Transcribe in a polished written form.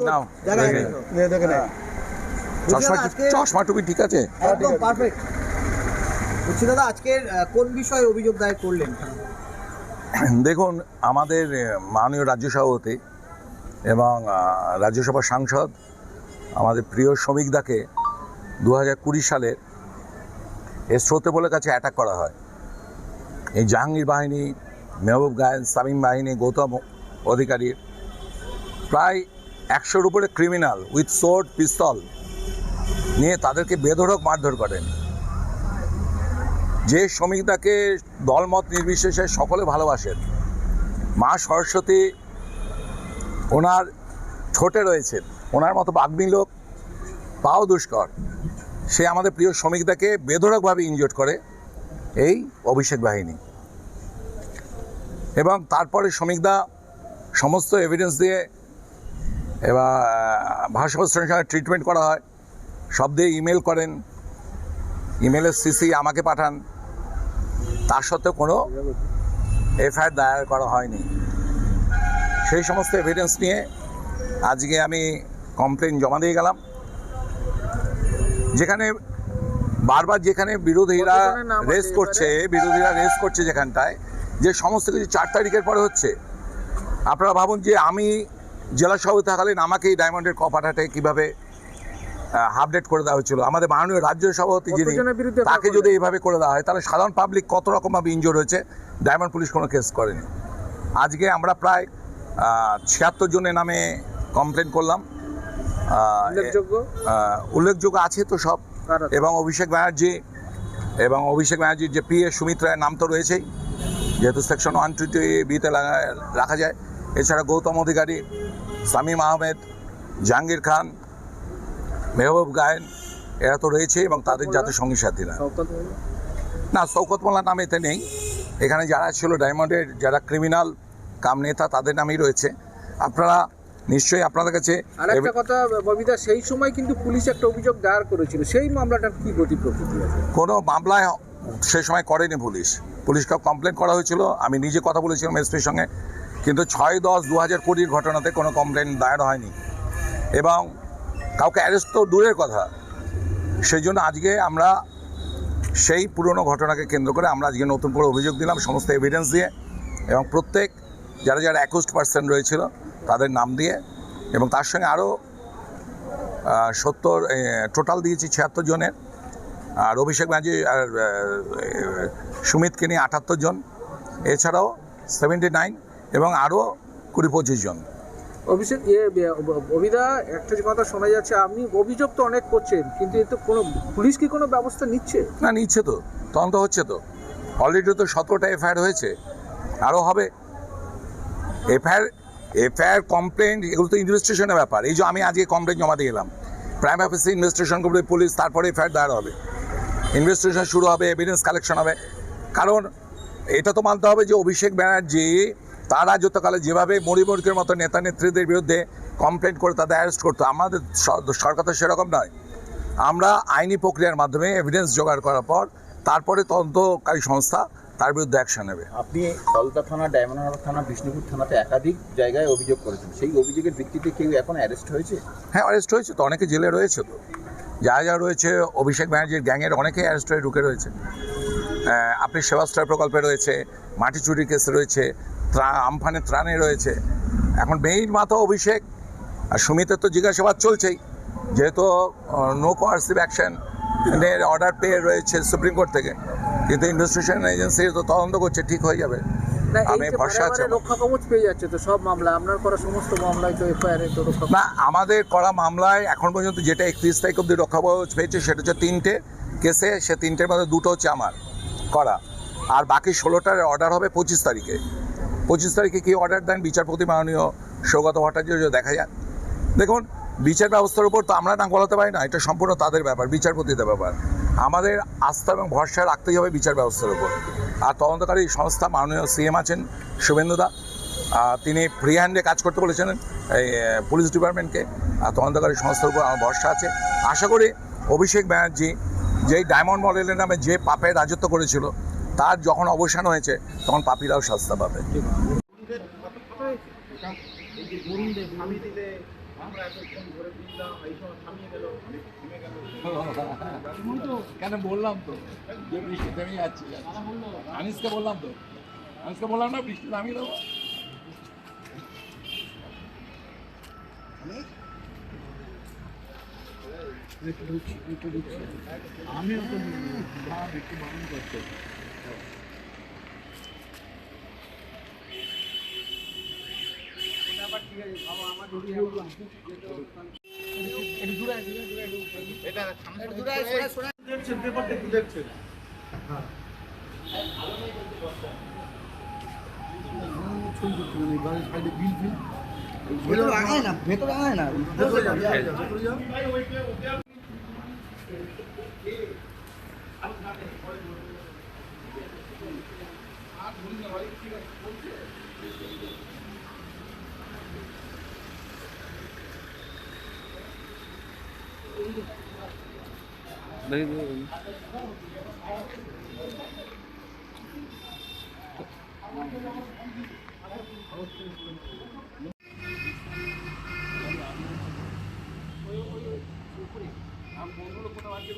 নাও চশমা টুপি ঠিক আছে, একদম পারফেক্ট। বলছি দাদা, আজকের কোন বিষয়ে অভিযোগ দায়ের করলেন? দেখুন আমাদের মাননীয় রাজ্য সভাপতি এবং রাজ্যসভার সাংসদ আমাদের প্রিয় শ্রমিকদাকে 2020 সালের শ্রোতেবলের কাছে অ্যাটাক করা হয়। এই জাহাঙ্গীর বাহিনী, মেহবুব গায়েন, শামীম বাহিনী, গৌতম অধিকারীর প্রায় 100-র উপরে ক্রিমিনাল উইথ সোর্ড পিস্তল নিয়ে তাদেরকে বেধড়ক মারধর করেন। যে শ্রমিকদাকে দলমত নির্বিশেষে সকলে ভালোবাসেন, মা সরস্বতী ওনার ঠোঁটে রয়েছেন, ওনার মতো বাগ্মী লোক পাও দুষ্কর, সে আমাদের প্রিয় শ্রমিকদাকে বেধড়কভাবে ইনজোর্ড করে এই অভিষেক বাহিনী। এবং তারপরে শ্রমিকদা সমস্ত এভিডেন্স দিয়ে এবার ভারসাম্যের সঙ্গে ট্রিটমেন্ট করা হয়, সব দিয়ে ইমেল করেন, ইমেলের সিসি আমাকে পাঠান, তার সত্ত্বেও কোনো এফআইআর দায়ের করা হয়নি। সেই সমস্ত এভিডেন্স নিয়ে আজকে আমি কমপ্লেন জমা দিয়ে গেলাম, যেখানে বারবার যেখানে বিরোধীরা রেস করছে যেখানটায় যে সমস্ত কিছু 4 তারিখের পরে হচ্ছে। আপনারা ভাবুন যে আমি জেলা সভাপতি থাকালীন আমাকে এই ডায়মন্ডের কপাটাতে কীভাবে আপডেট করে দেওয়া হয়েছিল। আমাদের মাননীয় রাজ্য সভাপতি যিনি, তাকে যদি এইভাবে করে দেওয়া হয় তাহলে সাধারণ পাবলিক কত রকমভাবে ইনজোর হয়েছে, ডায়মন্ড পুলিশ কোনো কেস করেনি। আজকে আমরা প্রায় 76 জনের নামে কমপ্লেন করলাম। উল্লেখযোগ্য আছে তো সব, এবং অভিষেক ব্যানার্জির যে পিএ সুমিত রায়ের নাম তো রয়েছেই, যেহেতু সেকশন 122B-তে রাখা যায়। এছাড়া গৌতম অধিকারী, শামীম আহমেদ, জাহাঙ্গীর খান, মেহবুব গায়েন, এরা তো রয়েছে, এবং তাদের যাতে সঙ্গী সাথীরা না, শওকত মোল্লার নাম এতে নেই। এখানে যারা ছিল ডায়মন্ডের যারা ক্রিমিনাল কাম নেতা তাদের নামেই রয়েছে। আপনারা নিশ্চয়ই আপনাদের কাছে আরেকটা কথা ববিদা, সেই সময় কিন্তু পুলিশ একটা অভিযোগ দায়ের করেছিল, সেই মামলাটার কি গতি প্রকৃতি আছে? কোনো মামলায় সেই সময় করেনি পুলিশকে কমপ্লেন করা হয়েছিল, আমি নিজে কথা বলেছিলাম এসপির সঙ্গে, কিন্তু 6-10-2020 ঘটনাতে কোনো কমপ্লেন দায়ের হয়নি, এবং কাউকে অ্যারেস্ট তো দূরের কথা। সেই জন্য আজকে আমরা সেই পুরনো ঘটনাকে কেন্দ্র করে আমরা আজকে নতুন করে অভিযোগ দিলাম সমস্ত এভিডেন্স দিয়ে, এবং প্রত্যেক যারা অ্যাকিউজড পার্সন রয়েছিল তাদের নাম দিয়ে, এবং তার সঙ্গে আরও 70 টোটাল দিয়েছি 76 জনের, আর অভিষেক ব্যানার্জি আর সুমিতকে নিয়ে 78 জন, এছাড়াও 79 এবং আরও 20-25 জন। অভিষেক অভিদা, একটা কথা শোনা যাচ্ছে আপনি অভিযোগ তো অনেক করছেন, কিন্তু এতে কোনো পুলিশ কি কোনো ব্যবস্থা নিচ্ছে? না, নিচ্ছে তো, তদন্ত হচ্ছে তো, অলরেডি তো 17টা এফআইআর হয়েছে, আরও হবে। এফআইআর কমপ্লেন এগুলো তো ইনভেস্টিগেশনের ব্যাপার। এই যে আমি আজকে কমপ্লেন জমা দিয়ে গেলাম, প্রাইম অফিসে ইনভেস্টিগেশন করবে পুলিশ, তারপরে এফআইআর দায়ের হবে, ইনভেস্টিগেশন শুরু হবে, এভিডেন্স কালেকশন হবে। কারণ এটা তো মানতে হবে যে অভিষেক ব্যানার্জি তার রাজত্বকালে যেভাবে মরিমুরকের মতো নেতা নেত্রীদের বিরুদ্ধে কমপ্লেন করে তাদের অ্যারেস্ট করতো, আমাদের সরকার তো সেরকম নয়। আমরা আইনি প্রক্রিয়ার মাধ্যমে এভিডেন্স জোগাড় করার পর তারপরে তদন্তকারী সংস্থা তার বিরুদ্ধে অ্যাকশন নেবে। আপনি কলতা থানা, ডায়মন্ড হারবার থানা, বিষ্ণুপুর থানাতে একাধিক জায়গায় অভিযোগ করেছেন, সেই অভিযোগের ভিত্তিতে কেউ এখন অ্যারেস্ট হয়েছে? হ্যাঁ, অ্যারেস্ট হয়েছে তো, অনেকে জেলে রয়েছে তো, যা রয়েছে অভিষেক ব্যানার্জির গ্যাংয়ের অনেকেই অ্যারেস্ট হয়ে ঢুকে রয়েছে। আপনি সেবাস্টার প্রকল্পে রয়েছে, মাটি চুরির কেসে রয়েছে, আমফানের ত্রাণে রয়েছে। এখন মেইন মাথা অভিষেক, আর সুমিতের তো জিজ্ঞাসাবাদ চলছেই, যেহেতু নো কোয়ার্সিভ অ্যাকশন অর্ডার পেয়ে রয়েছে সুপ্রিম কোর্ট থেকে, কিন্তু ইনভেস্টিগেশন এজেন্সি তো তদন্ত করছে, ঠিক হয়ে যাবে। আমি ভরসা আছে। রক্ষা কবচ পেয়ে যাচ্ছে তো সব মামলা, আপনার করা সমস্ত মামলায় তো এফআইআর তো রক্ষা না, আমাদের করা মামলায় এখন পর্যন্ত যেটা 31 তারিখ অবধি রক্ষা কবচ পেয়েছে সেটা হচ্ছে 3টে কেসে, সে 3টের মধ্যে 2টো হচ্ছে আমার করা, আর বাকি 16টার অর্ডার হবে 25 তারিখে। 25 তারিখে কী অর্ডার দেন বিচারপতি মাননীয় সৌগত ভট্টাচার্য, দেখা যাক। দেখুন, বিচার ব্যবস্থার উপর তো আমরা না বলাতে পারি না, এটা সম্পূর্ণ তাদের ব্যাপার, বিচারপতিদের ব্যাপার। আমাদের আস্থা এবং ভরসা রাখতেই হবে বিচার ব্যবস্থার উপর। আর তদন্তকারী সংস্থা মাননীয় সিএম আছেন শুভেন্দুদা, তিনি ফ্রি হ্যান্ডে কাজ করতে বলেছেন এই পুলিশ ডিপার্টমেন্টকে, আর তদন্তকারী সংস্থার উপর আমার ভরসা আছে। আশা করি অভিষেক ব্যানার্জি যেই ডায়মন্ড মডেলের নামে যে পাপের রাজত্ব করেছিল, তার যখন অবসান হয়েছে তখন পাপীরাও শাস্তি পাবে। কেন বললাম তো যে বৃষ্টি থেমে যাচ্ছে, আনিসকে বললাম না বৃষ্টি নামিয়ে দেবো। আমিও তো একটু বারণ করতে ভেতরে আগায় না, ভেতরে আগায় না। বন্ধুরা কোথাও আছে